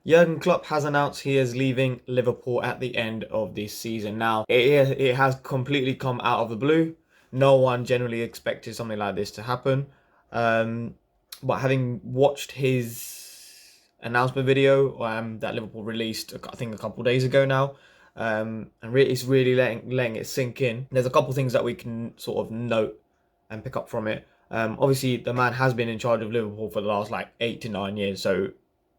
Jurgen Klopp has announced he is leaving Liverpool at the end of this season. Now, it has completely come out of the blue. No one generally expected something like this to happen. Um, but having watched his announcement video that Liverpool released, I think a couple of days ago now, it's really letting it sink in. There's a couple of things that we can sort of note and pick up from it. Obviously, the man has been in charge of Liverpool for the last like 8 to 9 years, so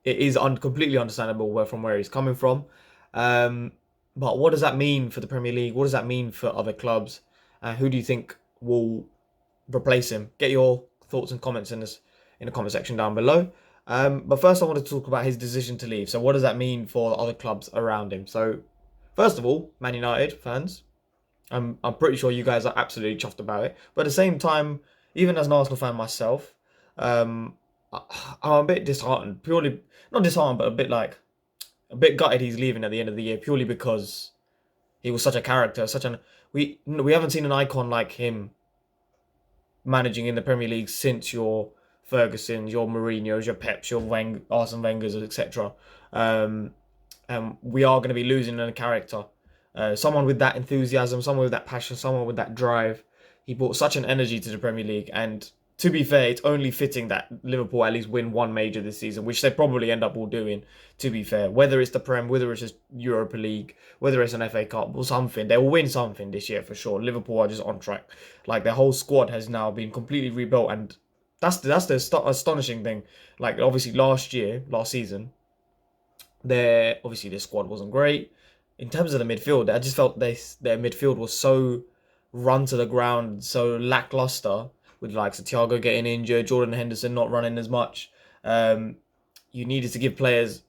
it is completely understandable from where he's coming from. Um, but what does that mean for the Premier League? What does that mean for other clubs? Who do you think will replace him? Get your thoughts and comments in the comment section down below. But first, I want to talk about his decision to leave. So, what does that mean for other clubs around him? So, first of all, Man United fans, I'm pretty sure you guys are absolutely chuffed about it. But at the same time, even as an Arsenal fan myself, um, I'm a bit disheartened. Purely not disheartened, but a bit gutted he's leaving at the end of the year. Purely because he was such a character, we haven't seen an icon like him managing in the Premier League since your Fergusons, your Mourinho's, your Peps, your Arsene Wenger's, etc. And we are going to be losing a character. Someone with that enthusiasm, someone with that passion, someone with that drive. He brought such an energy to the Premier League. And to be fair, it's only fitting that Liverpool at least win one major this season, which they probably end up all doing, to be fair. Whether it's the Prem, whether it's just Europa League, whether it's an FA Cup or something, they will win something this year for sure. Liverpool are just on track. Like, their whole squad has now been completely rebuilt. And that's the astonishing thing. Like, obviously, last season, their squad wasn't great. In terms of the midfield, I just felt their midfield was so run to the ground, so lackluster, with like Santiago getting injured, Jordan Henderson not running as much. Um, you needed to give players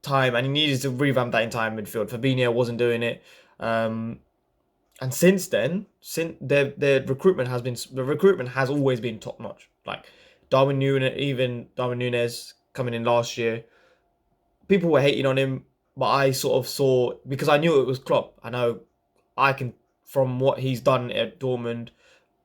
time, and you needed to revamp that entire midfield. Fabinho wasn't doing it. Um, and since then, since their recruitment has always been top notch. Like Darwin Nunes coming in last year, people were hating on him, but I sort of saw, because I knew it was Klopp. I know I can, from what he's done at Dortmund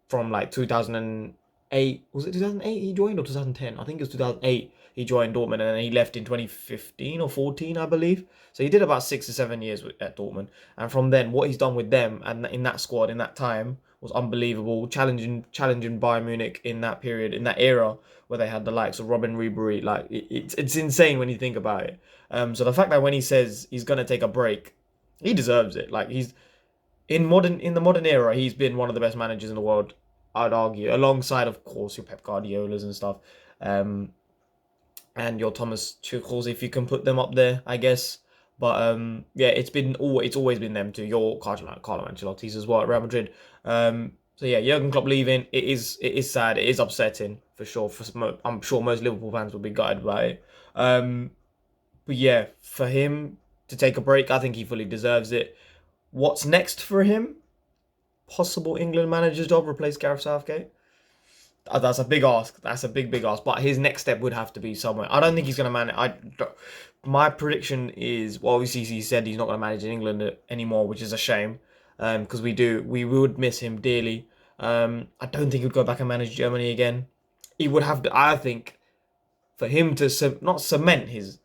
from like 2008. Was it 2008 he joined, or 2010? I think it was 2008 he joined Dortmund, and then he left in 2015 or 14, I believe. So he did about 6 to 7 years at Dortmund, and from then what he's done with them and in that squad in that time was unbelievable. Challenging Bayern Munich in that period, in that era where they had the likes of Robin Ribery. Like, it's insane when you think about it. So the fact that when he says he's gonna take a break, he deserves it. Like, he's in the modern era, he's been one of the best managers in the world, I'd argue, alongside, of course, your Pep Guardiolas and stuff, um, and your Thomas Tuchel's, if you can put them up there, I guess. But yeah, it's always been them two. Your Carlo Ancelotti's as well at Real Madrid. So yeah, Jurgen Klopp leaving, it is sad, it is upsetting for sure. I'm sure most Liverpool fans will be gutted by it. Um, but yeah, for him to take a break, I think he fully deserves it. What's next for him? Possible England manager's job, replace Gareth Southgate. That's a big ask. That's a big ask. But his next step would have to be somewhere. I don't think he's going to manage. My prediction is, well, obviously he said he's not going to manage in England anymore, which is a shame, because we would miss him dearly. I don't think he'd go back and manage Germany again. He would have to. I think for him to not cement his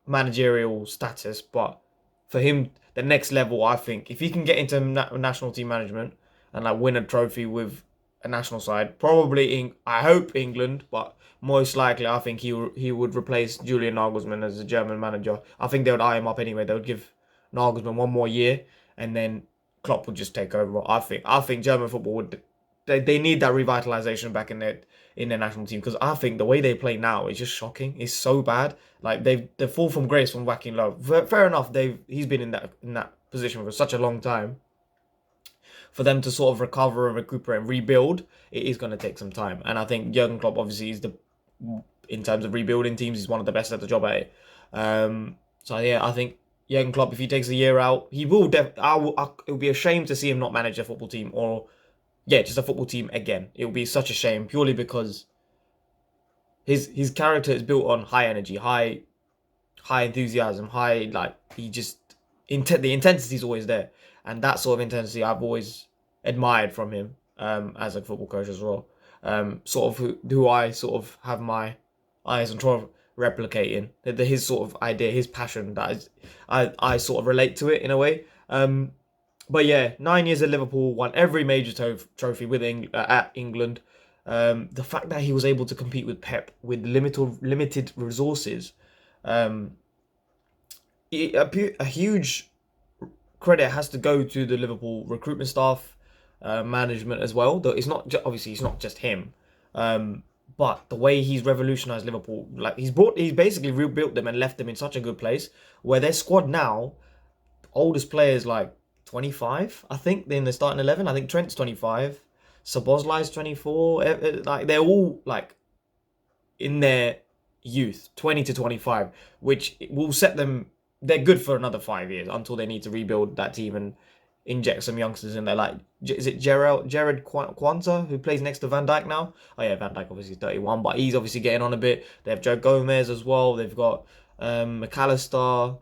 managerial status, but for him, the next level, I think, if he can get into national team management and like win a trophy with a national side, probably I hope England, but most likely I think he would replace Julian Nagelsmann as a German manager. I think they would eye him up anyway. They would give Nagelsmann one more year, and then Klopp would just take over. I think German football would, they need that revitalization back in their national team, because I think the way they play now is just shocking. It's so bad. Like, they fall from grace from whacking low. Fair enough. He's been in that position for such a long time. For them to sort of recover and recuperate and rebuild, it is going to take some time. And I think Jurgen Klopp obviously in terms of rebuilding teams, he's one of the best at the job at it. So yeah, I think Jurgen Klopp, if he takes a year out, he will. It would be a shame to see him not manage a football team, or yeah, just a football team again. It would be such a shame, purely because his character is built on high energy, high enthusiasm, high, like, he just the intensity is always there, and that sort of intensity I've always admired from him, as a football coach as well. Sort of who I sort of have my eyes on replicating. His sort of idea, his passion that I sort of relate to it in a way. But yeah, 9 years at Liverpool, won every major trophy with at England. The fact that he was able to compete with Pep with limited resources, um, a huge credit has to go to the Liverpool recruitment staff, management as well. Though it's not obviously it's not just him, but the way he's revolutionized Liverpool, like he's basically rebuilt them and left them in such a good place where their squad now, oldest players like 25, I think they're in the starting 11. I think Trent's 25, Szoboszlai's 24. Like they're all like in their youth, 20 to 25, which will set them. They're good for another 5 years until they need to rebuild that team and inject some youngsters in there. Like, is it Jared Quanta who plays next to Van Dijk now? Oh yeah, Van Dijk obviously 31, but he's obviously getting on a bit. They have Joe Gomez as well. They've got McAllister.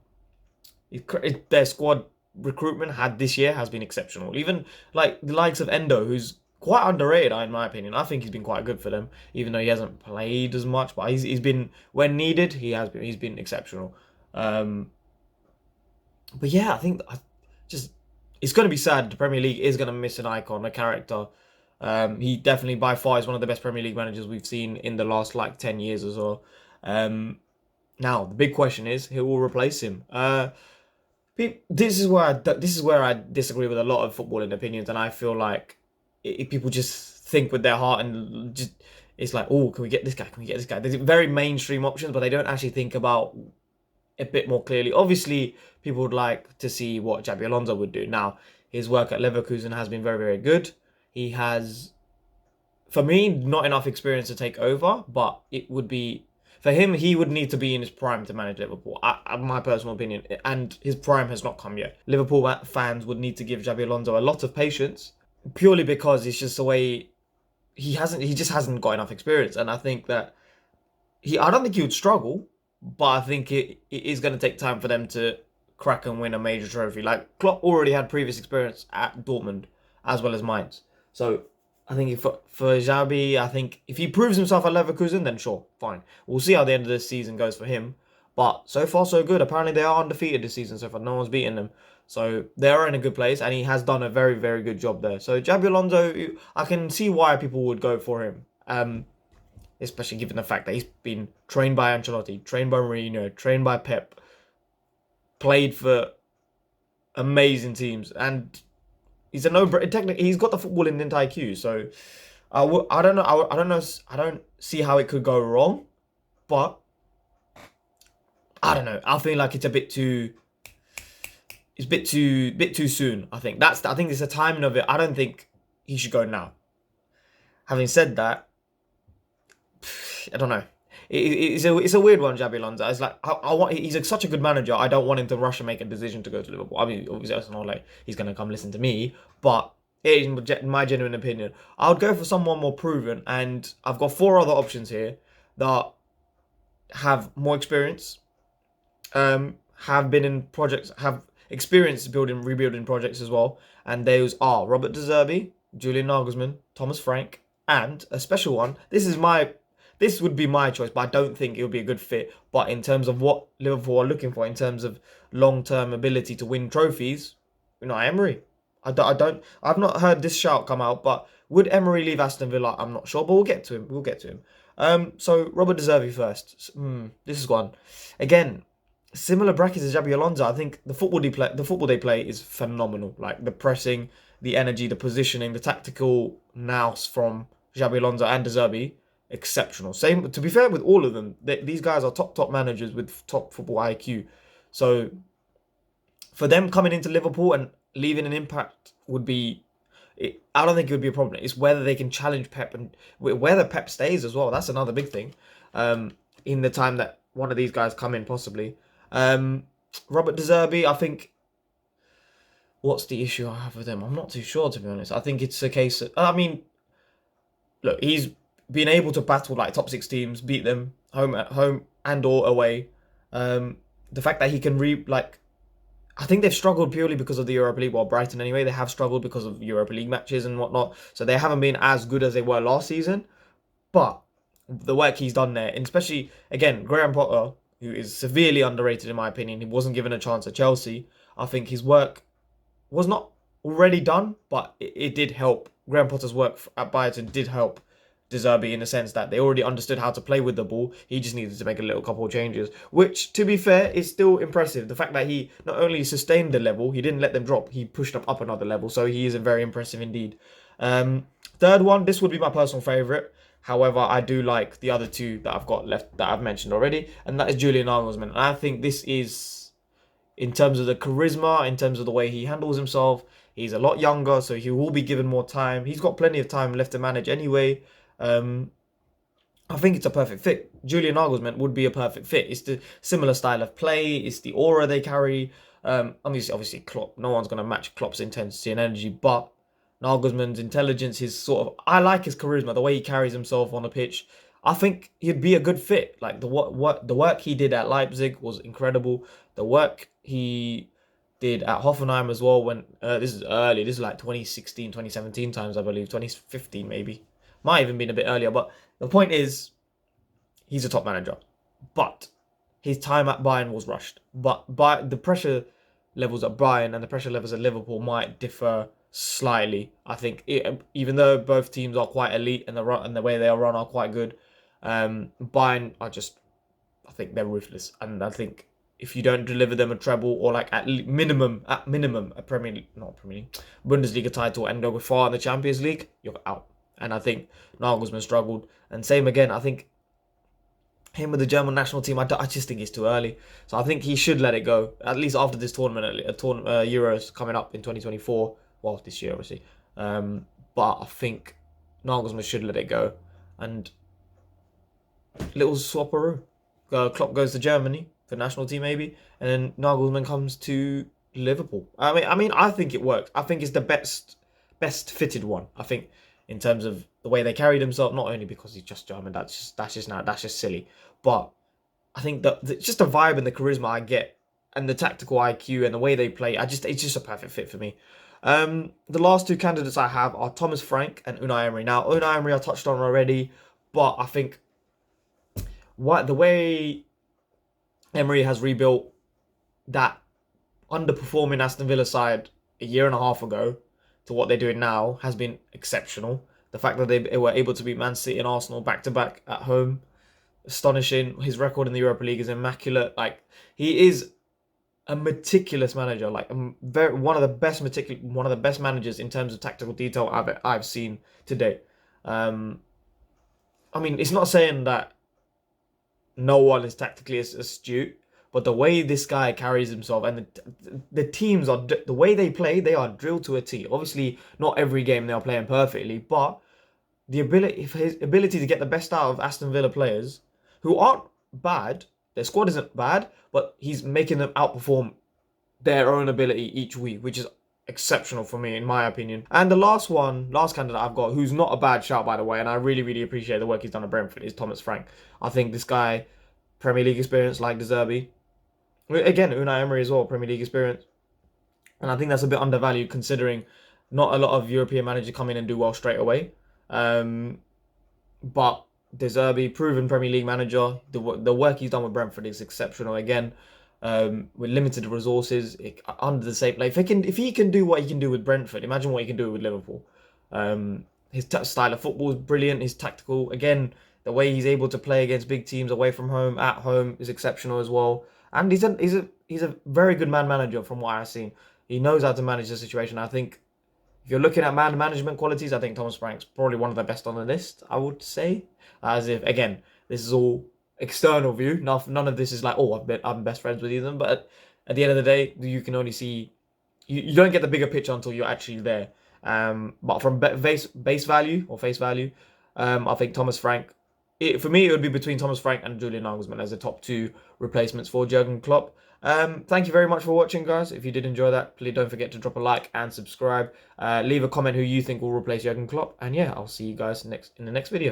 Their squad recruitment had this year has been exceptional. Even like the likes of Endo, who's quite underrated in my opinion. I think he's been quite good for them, even though he hasn't played as much. But he's been when needed. He's been exceptional. But yeah, I think just it's going to be sad. The Premier League is going to miss an icon, a character. He definitely by far is one of the best Premier League managers we've seen in the last like 10 years or so. Now the big question is who will replace him. This is where I disagree with a lot of footballing opinions, and I feel like people just think with their heart and just it's like, oh, can we get this guy? Can we get this guy? There's very mainstream options, but they don't actually think about a bit more clearly. Obviously, people would like to see what Xabi Alonso would do. Now, his work at Leverkusen has been very, very good. He has, for me, not enough experience to take over, but it would be for him. He would need to be in his prime to manage Liverpool. My personal opinion, and his prime has not come yet. Liverpool fans would need to give Xabi Alonso a lot of patience, purely because it's just the way he just hasn't got enough experience, and I think that I don't think he would struggle, but I think it is going to take time for them to crack and win a major trophy. Like Klopp already had previous experience at Dortmund as well as Mainz. So I think for Xabi, I think if he proves himself at Leverkusen, then sure, fine. We'll see how the end of this season goes for him. But so far, so good. Apparently, they are undefeated this season so far. No one's beaten them. So they are in a good place, and he has done a very, very good job there. So Xabi Alonso, I can see why people would go for him. Especially given the fact that he's been trained by Ancelotti, trained by Mourinho, trained by Pep, played for amazing teams, and he's a technically, he's got the footballing IQ. So I don't know. I don't know. I don't see how it could go wrong, but I don't know. I feel like it's a bit too. It's a bit too soon. I think it's the timing of it. I don't think he should go now. Having said that, I don't know. It's a weird one, Xabi Alonso. It's like he's such a good manager. I don't want him to rush and make a decision to go to Liverpool. I mean, obviously that's not like he's gonna come listen to me, but in my genuine opinion, I would go for someone more proven. And I've got 4 other options here that have more experience, have been in projects, have experience rebuilding projects as well. And those are Robert De Zerbi, Julian Nagelsmann, Thomas Frank, and a special one. This would be my choice, but I don't think it would be a good fit. But in terms of what Liverpool are looking for, in terms of long-term ability to win trophies, Emery. I've not heard this shout come out, but would Emery leave Aston Villa? I'm not sure, but we'll get to him. So Robert De Zerbi first. This is one. Again, similar brackets as Xabi Alonso. I think the football they play is phenomenal. Like the pressing, the energy, the positioning, the tactical nous from Xabi Alonso and De Zerbi, exceptional. Same, to be fair, with all of them. These guys are top managers with top football IQ. So for them coming into Liverpool and leaving an impact would be, I don't think it would be a problem. It's whether they can challenge Pep and whether Pep stays as well. That's another big thing. In the time that one of these guys come in, possibly. Robert De Zerbi, I think. What's the issue I have with him? I'm not too sure, to be honest. I think it's a case of, look, he's been able to battle like top 6 teams, beat them home and or away. The fact that he can I think they've struggled purely because of the Europa League. Well, Brighton anyway, they have struggled because of Europa League matches and whatnot. So they haven't been as good as they were last season. But the work he's done there, and especially again Graham Potter, who is severely underrated in my opinion. He wasn't given a chance at Chelsea. I think his work was not already done, but it did help. Graham Potter's work at Brighton did help De Zerbi in the sense that they already understood how to play with the ball. He just needed to make a little couple of changes, which, to be fair, is still impressive. The fact that he not only sustained the level, he didn't let them drop. He pushed them up another level, so he is very impressive indeed. Third one, this would be my personal favourite. However, I do like the other two that I've got left that I've mentioned already, and that is Julian Nagelsmann. And I think this is, in terms of the charisma, in terms of the way he handles himself, he's a lot younger, so he will be given more time. He's got plenty of time left to manage anyway. I think it's a perfect fit. Julian Nagelsmann would be a perfect fit. It's the similar style of play. It's the aura they carry. Obviously Klopp. No one's going to match Klopp's intensity and energy, but Nagelsmann's intelligence, his sort of, I like his charisma, the way he carries himself on the pitch. I think he'd be a good fit. Like the work he did at Leipzig was incredible. The work he did at Hoffenheim as well. When this is early, this is like 2016, 2017 times, I believe, 2015 maybe. Might even been a bit earlier, but the point is, he's a top manager. But his time at Bayern was rushed. But the pressure levels at Bayern and the pressure levels at Liverpool might differ slightly. I think even though both teams are quite elite and the way they are run are quite good, Bayern are just, I think they're ruthless. And I think if you don't deliver them a treble or like at minimum a Premier League, not Premier League, Bundesliga title and go far in the Champions League, you're out. And I think Nagelsmann struggled. And same again, I think him with the German national team, I just think it's too early. So I think he should let it go, at least after this tournament, Euros coming up in 2024. Well, this year, obviously. But I think Nagelsmann should let it go. And little swapperoo. Klopp goes to Germany for national team maybe. And then Nagelsmann comes to Liverpool. I mean, I think it works. I think it's the best fitted one. I think in terms of the way they carried himself, not only because he's just German, that's just silly, but I think that just the vibe and the charisma I get, and the tactical IQ and the way they play, it's just a perfect fit for me. The last two candidates I have are Thomas Frank and Unai Emery. Now, Unai Emery I touched on already, but I think the way Emery has rebuilt that underperforming Aston Villa side a year and a half ago to what they're doing now has been exceptional. The fact that they were able to beat Man City and Arsenal back-to-back at home, astonishing. His record in the Europa League is immaculate. Like, he is a meticulous manager, like one of the best managers in terms of tactical detail I've seen to date. I mean, it's not saying that no one is tactically as astute, but the way this guy carries himself and the teams are, the way they play, they are drilled to a T. Obviously, not every game they are playing perfectly, but his ability to get the best out of Aston Villa players who aren't bad, their squad isn't bad, but he's making them outperform their own ability each week, which is exceptional for me, in my opinion. And the last candidate I've got, who's not a bad shout, by the way, and I really, really appreciate the work he's done at Brentford, is Thomas Frank. I think this guy, Premier League experience like De Zerbi. Again, Unai Emery as well, Premier League experience. And I think that's a bit undervalued considering not a lot of European managers come in and do well straight away. But De Zerbi, proven Premier League manager, the work he's done with Brentford is exceptional. Again, with limited resources, under the same, like if he can do what he can do with Brentford, imagine what he can do with Liverpool. His style of football is brilliant. His tactical, again, the way he's able to play against big teams away from home, at home, is exceptional as well. And he's a very good man manager from what I've seen. He knows how to manage the situation. I think if you're looking at man management qualities, I think Thomas Frank's probably one of the best on the list, I would say. As if, again, this is all external view. None of this is like, oh, I'm best friends with either of them. But at the end of the day, you can only see, you don't get the bigger picture until you're actually there. But from base value or face value, I think Thomas Frank, for me, it would be between Thomas Frank and Julian Nagelsmann as the top two replacements for Jurgen Klopp. Thank you very much for watching, guys. If you did enjoy that, please don't forget to drop a like and subscribe. Leave a comment who you think will replace Jurgen Klopp. And yeah, I'll see you guys in the next video.